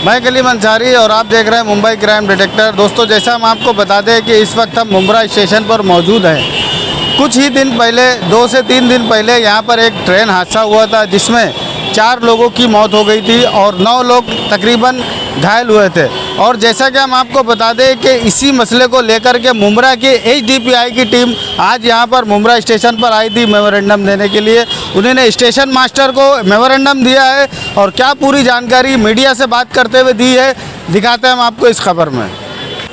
मैं कलीम अंसारी और आप देख रहे हैं मुंबई क्राइम डिटेक्टर। दोस्तों, जैसा हम आपको बता दें कि इस वक्त हम मुंब्रा स्टेशन पर मौजूद हैं। कुछ ही दिन पहले 2 से 3 दिन पहले यहाँ पर एक ट्रेन हादसा हुआ था जिसमें 4 लोगों की मौत हो गई थी और 9 लोग तकरीबन घायल हुए थे। और जैसा कि हम आपको बता दें कि इसी मसले को लेकर के मुंब्रा की HDPI की टीम आज यहाँ पर मुंब्रा स्टेशन पर आई थी मेमोरेंडम देने के लिए। उन्होंने स्टेशन मास्टर को मेमोरेंडम दिया है और क्या पूरी जानकारी मीडिया से बात करते हुए दी है, दिखाते हैं हम आपको इस खबर में।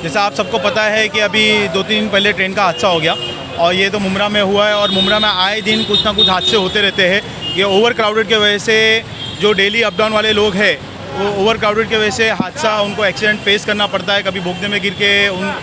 जैसा आप सबको पता है कि अभी 2-3 दिन पहले ट्रेन का हादसा हो गया और ये तो मुंब्रा में हुआ है। और मुंब्रा में आए दिन कुछ ना कुछ हादसे होते रहते हैं। ये ओवर क्राउडेड की वजह से जो डेली अप डाउन वाले लोग हैं वो ओवर क्राउडेड की वजह से हादसा उनको एक्सीडेंट फेस करना पड़ता है। कभी भोगने में गिर के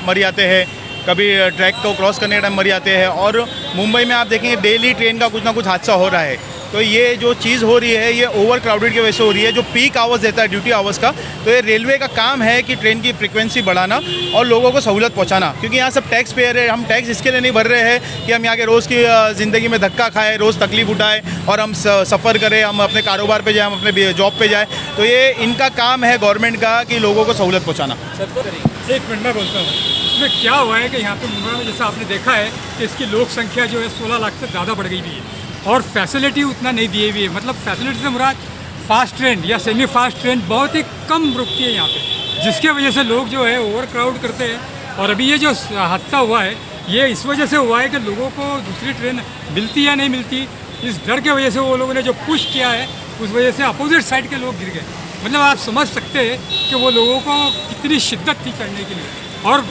मर जाते हैं, कभी ट्रैक को क्रॉस करने के टाइम मर जाते हैं। और मुंबई में आप देखेंगे डेली ट्रेन का कुछ ना कुछ हादसा हो रहा है। तो ये जो चीज़ हो रही है ये ओवर क्राउडेड की वजह से हो रही है। जो पीक आवर्स देता है ड्यूटी आवर्स का, तो ये रेलवे का काम है कि ट्रेन की फ्रीक्वेंसी बढ़ाना और लोगों को सहूलत पहुंचाना। क्योंकि यहाँ सब टैक्स पेयर है। हम टैक्स इसके लिए नहीं भर रहे हैं कि हम यहाँ के रोज़ की ज़िंदगी में धक्का खाएँ, रोज़ तकलीफ उठाएँ और हम सफ़र करें, हम अपने कारोबार पर जाएँ, हम अपने जॉब पर जाएँ। तो ये इनका काम है गवर्नमेंट का कि लोगों को सहूलत पहुँचाना। एक मिनट में बोलता हूँ, इसमें क्या हुआ है कि यहाँ पे मुंबई में जैसा आपने देखा है कि इसकी लोक संख्या जो है 16 लाख से ज़्यादा बढ़ गई भी है और फैसिलिटी उतना नहीं दिए हुई है। मतलब फैसिलिटी से मुराद फास्ट ट्रेन या सेमी फास्ट ट्रेन बहुत ही कम रुकती है यहाँ पे, जिसके वजह से लोग जो है ओवर क्राउड करते हैं। और अभी ये जो हादसा हुआ है ये इस वजह से हुआ है कि लोगों को दूसरी ट्रेन मिलती या नहीं मिलती, इस डर के वजह से वो लोगों ने जो पुश किया है उस वजह से अपोजिट साइड के लोग गिर गए। मतलब आप समझ सकते हैं कि वो लोगों को कितनी शिद्दत थी चढ़ने के लिए और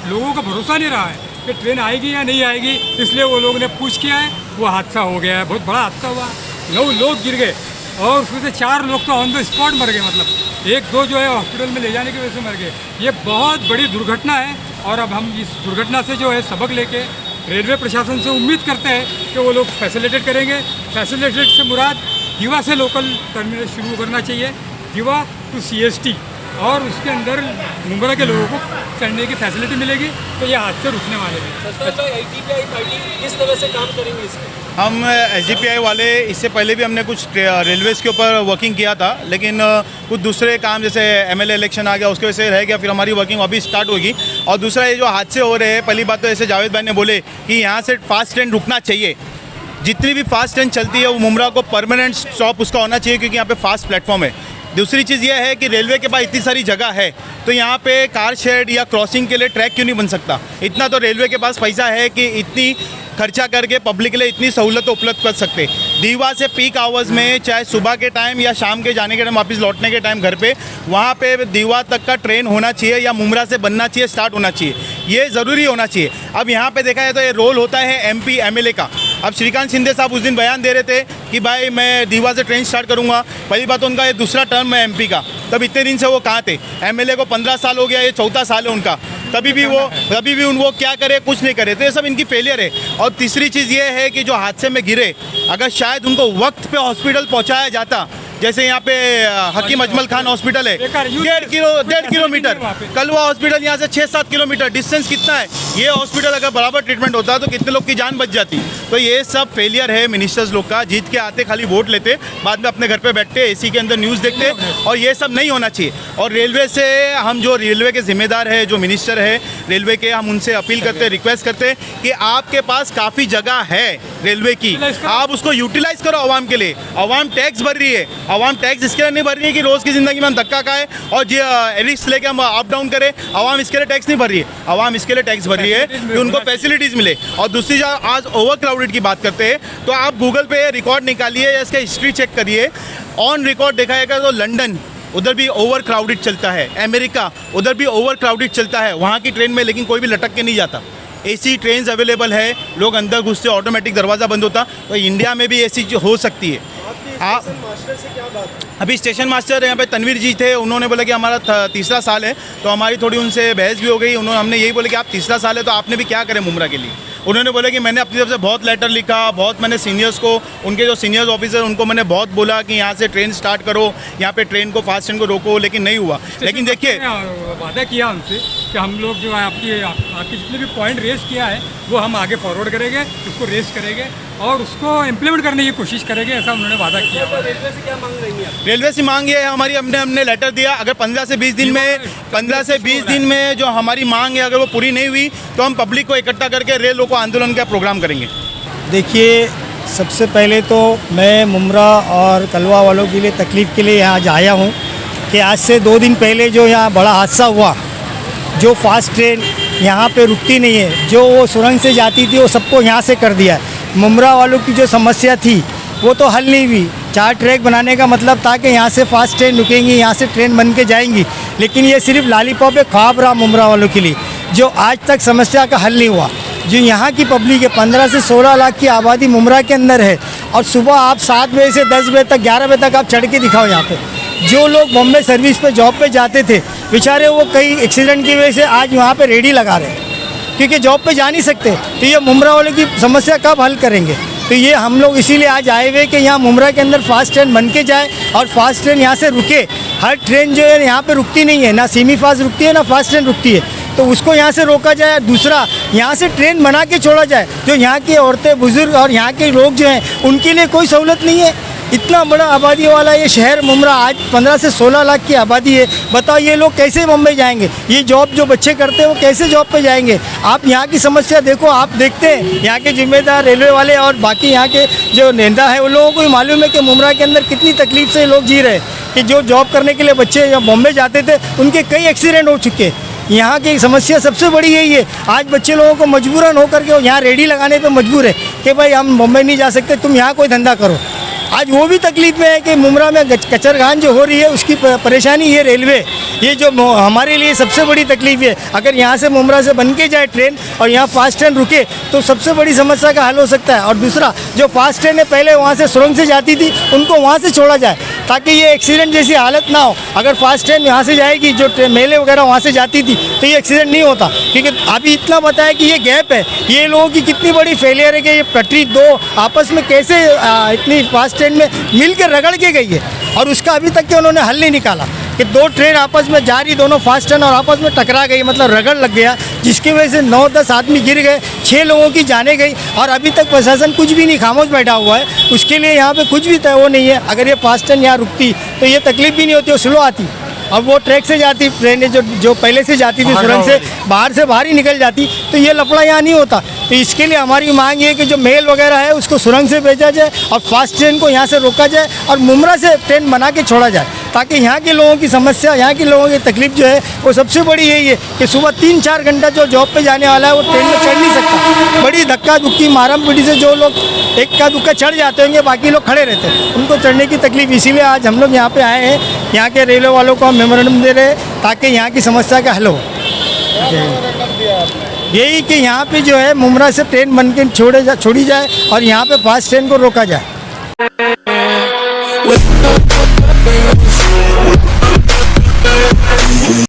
लोगों का भरोसा नहीं रहा है कि ट्रेन आएगी या नहीं आएगी, इसलिए वो लोगों ने पुश किया है, वो हादसा हो गया है। बहुत बड़ा हादसा हुआ, 9 लोग गिर गए और उसमें से 4 लोग तो ऑन द स्पॉट मर गए। मतलब 1-2 जो है हॉस्पिटल में ले जाने की वजह से मर गए। ये बहुत बड़ी दुर्घटना है और अब हम इस दुर्घटना से जो है सबक लेके रेलवे प्रशासन से उम्मीद करते हैं कि वो लोग फैसिलिटेट करेंगे। फैसिलिटेट से मुराद दीवा से लोकल टर्मिनल शुरू करना चाहिए, दीवा टू CST, और उसके अंदर मुंब्रा के लोगों को चढ़ने की फैसिलिटी मिलेगी तो ये हादसे रुकने वाले हैं। HDPI पार्टी किस तरह से काम करेंगे इसमें? हम HDPI वाले इससे पहले भी हमने कुछ रेलवेज़ के ऊपर वर्किंग किया था, लेकिन कुछ दूसरे काम जैसे MLA इलेक्शन आ गया उसके वजह से रह गया। फिर हमारी वर्किंग अभी स्टार्ट होगी। और दूसरा ये जो हादसे हो रहे हैं, पहली बात तो जैसे जावेद भाई ने बोले कि यहाँ से फास्ट ट्रेन रुकना चाहिए। जितनी भी फास्ट ट्रेन चलती है वो मुंब्रा को परमानेंट स्टॉप उसका होना चाहिए क्योंकि यहाँ पे फास्ट प्लेटफॉर्म है। दूसरी चीज़ यह है कि रेलवे के पास इतनी सारी जगह है तो यहाँ पे कार शेड या क्रॉसिंग के लिए ट्रैक क्यों नहीं बन सकता। इतना तो रेलवे के पास पैसा है कि इतनी खर्चा करके पब्लिक के लिए इतनी सहूलत उपलब्ध कर सकते। दीवा से पीक आवर्स में, चाहे सुबह के टाइम या शाम के जाने के टाइम, वापस लौटने के टाइम घर पे, वहाँ पे दीवा तक का ट्रेन होना चाहिए या मुंब्रा से बनना चाहिए, स्टार्ट होना चाहिए। ये ज़रूरी होना चाहिए। अब यहाँ पे देखा जाए तो ये रोल होता है MP MLA का। अब श्रीकांत शिंदे साहब उस दिन बयान दे रहे थे कि भाई मैं दीवा से ट्रेन स्टार्ट करूँगा। पहली बात तो उनका ये दूसरा टर्म है MP का। तब इतने दिन से वो कहाँ थे? MLA को 15 साल हो गया, ये 4था साल है उनका। तभी भी वो क्या करे, कुछ नहीं करे। तो ये सब इनकी फेलियर है। और तीसरी चीज़ ये है कि जो हादसे में गिरे, अगर शायद उनको वक्त पे हॉस्पिटल पहुंचाया जाता, जैसे यहाँ पे हकीम अजमल खान हॉस्पिटल है 1.5 किलोमीटर, कलवा हॉस्पिटल यहाँ से 6-7 किलोमीटर डिस्टेंस कितना है, ये हॉस्पिटल अगर बराबर ट्रीटमेंट होता तो कितने लोग की जान बच जाती। तो ये सब फेलियर है मिनिस्टर्स लोग का। जीत के आते खाली वोट लेते, बाद में अपने घर पे बैठते, AC के अंदर न्यूज़ देखते, और ये सब नहीं होना चाहिए। और रेलवे से हम जो रेलवे के जिम्मेदार है, जो मिनिस्टर है रेलवे के, हम उनसे अपील करते, रिक्वेस्ट करते कि आपके पास काफ़ी जगह है रेलवे की, आप उसको यूटिलाइज करो आवाम के लिए। आवाम टैक्स भर रही है, आवाम टैक्स इसके लिए नहीं भर रही है कि रोज़ की ज़िंदगी में हम धक्का खाएं और रिस्क लेके हम अप डाउन करें। आवाम इसके लिए टैक्स नहीं भर रही है, आवाम इसके लिए टैक्स भर रही है कि उनको फैसिलिटीज़ मिले। और दूसरी जगह आज ओवर क्राउडेड की बात करते हैं तो आप गूगल पे रिकॉर्ड निकालिए या इसका हिस्ट्री चेक करिए। ऑन रिकॉर्ड देखा जाएगा तो लंदन, उधर भी ओवर क्राउडेड चलता है। अमेरिका, उधर भी ओवर क्राउडेड चलता है वहाँ की ट्रेन में, लेकिन कोई भी लटक के नहीं जाता। AC ट्रेन अवेलेबल है, लोग अंदर घुसते, ऑटोमेटिक दरवाज़ा बंद होता। तो इंडिया में भी ऐसी हो सकती है। आप मास्टर से क्या बात? अभी स्टेशन मास्टर यहाँ पे तनवीर जी थे, उन्होंने बोला कि हमारा 3रा साल है, तो हमारी थोड़ी उनसे बहस भी हो गई। हमने यही बोला कि आप 3रा साल है तो आपने भी क्या करें मुंब्रा के लिए। उन्होंने बोला कि मैंने अपनी तरफ से बहुत लेटर लिखा, बहुत मैंने सीनियर्स को, उनके जो सीनियर्स ऑफिसर उनको मैंने बहुत बोला कि यहाँ से ट्रेन स्टार्ट करो, यहाँ पे ट्रेन को, फास्ट ट्रेन को रोको, लेकिन नहीं हुआ। लेकिन देखिए, वादा किया उनसे कि हम लोग जो है आपकी जितने भी पॉइंट रेस किया है वो हम आगे फॉरवर्ड करेंगे, उसको रेस करेंगे और उसको इम्प्लीमेंट करने की कोशिश करेंगे, ऐसा उन्होंने वादा किया। रेलवे से क्या मांग रही है? रेलवे से मांग ये है हमारी, हमने लेटर दिया, अगर 15 से 20 दिन में जो हमारी मांग है अगर वो पूरी नहीं हुई तो हम पब्लिक को इकट्ठा करके रेल रोको आंदोलन का प्रोग्राम करेंगे। देखिए, सबसे पहले तो मैं मुमरा और कलवा वालों के लिए तकलीफ़ के लिए यहाँ आज आया हूँ कि आज से 2 दिन पहले जो यहाँ बड़ा हादसा हुआ, जो फास्ट ट्रेन यहाँ पे रुकती नहीं है, जो वो सुरंग से जाती थी वो सबको यहाँ से कर दिया है। मुमरा वालों की जो समस्या थी वो तो हल नहीं हुई। 4 ट्रैक बनाने का मतलब था कि यहाँ से फास्ट ट्रेन रुकेंगी, यहाँ से ट्रेन बन के जाएंगी, लेकिन ये सिर्फ लॉलीपॉप एक ख्वाब रहा मुमरा वालों के लिए, जो आज तक समस्या का हल नहीं हुआ। जो यहाँ की पब्लिक है, 15 से 16 लाख की आबादी मुमरा के अंदर है, और सुबह आप 7 बजे से 10 बजे तक, 11 बजे तक आप चढ़ के दिखाओ यहाँ पे। जो लोग बॉम्बे सर्विस पे जॉब पे जाते थे बेचारे, वो कई एक्सीडेंट की वजह से आज वहाँ पे रेडी लगा रहे हैं क्योंकि जॉब पे जा नहीं सकते। तो ये मुमरा वालों की समस्या कब हल करेंगे? तो ये हम लोग इसीलिए आज आए हुए कि यहाँ मुमरा के अंदर फास्ट ट्रेन बन के जाए और फास्ट ट्रेन यहाँ से रुके। हर ट्रेन जो है यहाँ पे रुकती नहीं है, ना सेमी फास्ट रुकती है ना फास्ट ट्रेन रुकती है, तो उसको यहाँ से रोका जाए। दूसरा, यहाँ से ट्रेन बना के छोड़ा जाए। जो यहाँ की औरतें, बुजुर्ग और यहाँ के लोग जो हैं उनके लिए कोई सहूलत नहीं है। इतना बड़ा आबादी वाला ये शहर मुमरा, आज 15 से 16 लाख की आबादी है। बताओ ये लोग कैसे मुंबई जाएंगे? ये जॉब जो बच्चे करते हैं वो कैसे जॉब पे जाएंगे? आप यहाँ की समस्या देखो, आप देखते हैं यहाँ के जिम्मेदार रेलवे वाले और बाकी यहाँ के जो नेता है उन लोगों को भी मालूम है कि मुमरा के अंदर कितनी तकलीफ से लोग जी रहे हैं। कि जो जॉब करने के लिए बच्चे जब बॉम्बे जाते थे उनके कई एक्सीडेंट हो चुके हैं। यहाँ की समस्या सबसे बड़ी यही है। आज बच्चे लोगों को मजबूरन होकर के यहाँ रेडी लगाने पे मजबूर है कि भाई हम बॉम्बे नहीं जा सकते, तुम यहाँ कोई धंधा करो। आज वो भी तकलीफ में है कि मुमरा में कचरगान जो हो रही है उसकी परेशानी ये रेलवे, ये जो हमारे लिए सबसे बड़ी तकलीफ है। अगर यहाँ से मुमरा से बन के जाए ट्रेन और यहाँ फास्ट ट्रेन रुके तो सबसे बड़ी समस्या का हल हो सकता है। और दूसरा, जो फास्ट ट्रेन है पहले वहाँ से सुरंग से जाती थी उनको वहाँ से छोड़ा जाए ताकि ये एक्सीडेंट जैसी हालत ना हो। अगर फास्ट ट्रेन यहाँ से जाएगी, जो मेले वगैरह वहाँ से जाती थी, तो ये एक्सीडेंट नहीं होता। क्योंकि अभी इतना बताया कि ये गैप है, ये लोगों की कितनी बड़ी फेलियर है कि ये पटरी दो आपस में कैसे इतनी फास्ट ट्रेन में मिल के रगड़ के गई है, और उसका अभी तक के उन्होंने हल नहीं निकाला कि 2 ट्रेन आपस में जा रही, दोनों फास्ट ट्रेन और आपस में टकरा गई, मतलब रगड़ लग गया, जिसकी वजह से 9-10 आदमी गिर गए, 6 लोगों की जाने गई, और अभी तक प्रशासन कुछ भी नहीं, खामोश बैठा हुआ है। उसके लिए यहाँ पे कुछ भी तय वो नहीं है। अगर ये फास्ट ट्रेन यहाँ रुकती तो ये तकलीफ भी नहीं होती, वो स्लो आती। अब वो ट्रैक से जाती ट्रेनें जो पहले से जाती थी सुरंग से बाहर ही निकल जाती, तो ये लफड़ा यहाँ नहीं होता। तो इसके लिए हमारी मांग ये है कि जो मेल वगैरह है उसको सुरंग से भेजा जाए और फास्ट ट्रेन को यहाँ से रोका जाए और मुमरा से ट्रेन बना के छोड़ा जाए, ताकि यहाँ के लोगों की समस्या, यहाँ के लोगों की तकलीफ जो है वो सबसे बड़ी यही है कि सुबह 3-4 घंटा जो जॉब पे जाने वाला है वो ट्रेन में चढ़ नहीं सकता। बड़ी धक्का धुक्की मारम पीटी से जो लोग एक्का दुक्का चढ़ जाते होंगे, बाकी लोग खड़े रहते हैं, उनको चढ़ने की तकलीफ। इसीलिए आज हम लोग यहाँ पे आए हैं, यहाँ के रेलवे वालों को हम मेमोरेंडम दे रहे हैं ताकि यहाँ की समस्या का हल हो। यही कि यहाँ पे जो है मुमरा से ट्रेन बन के छोड़ी जाए और यहाँ पे फास्ट ट्रेन को रोका जाए।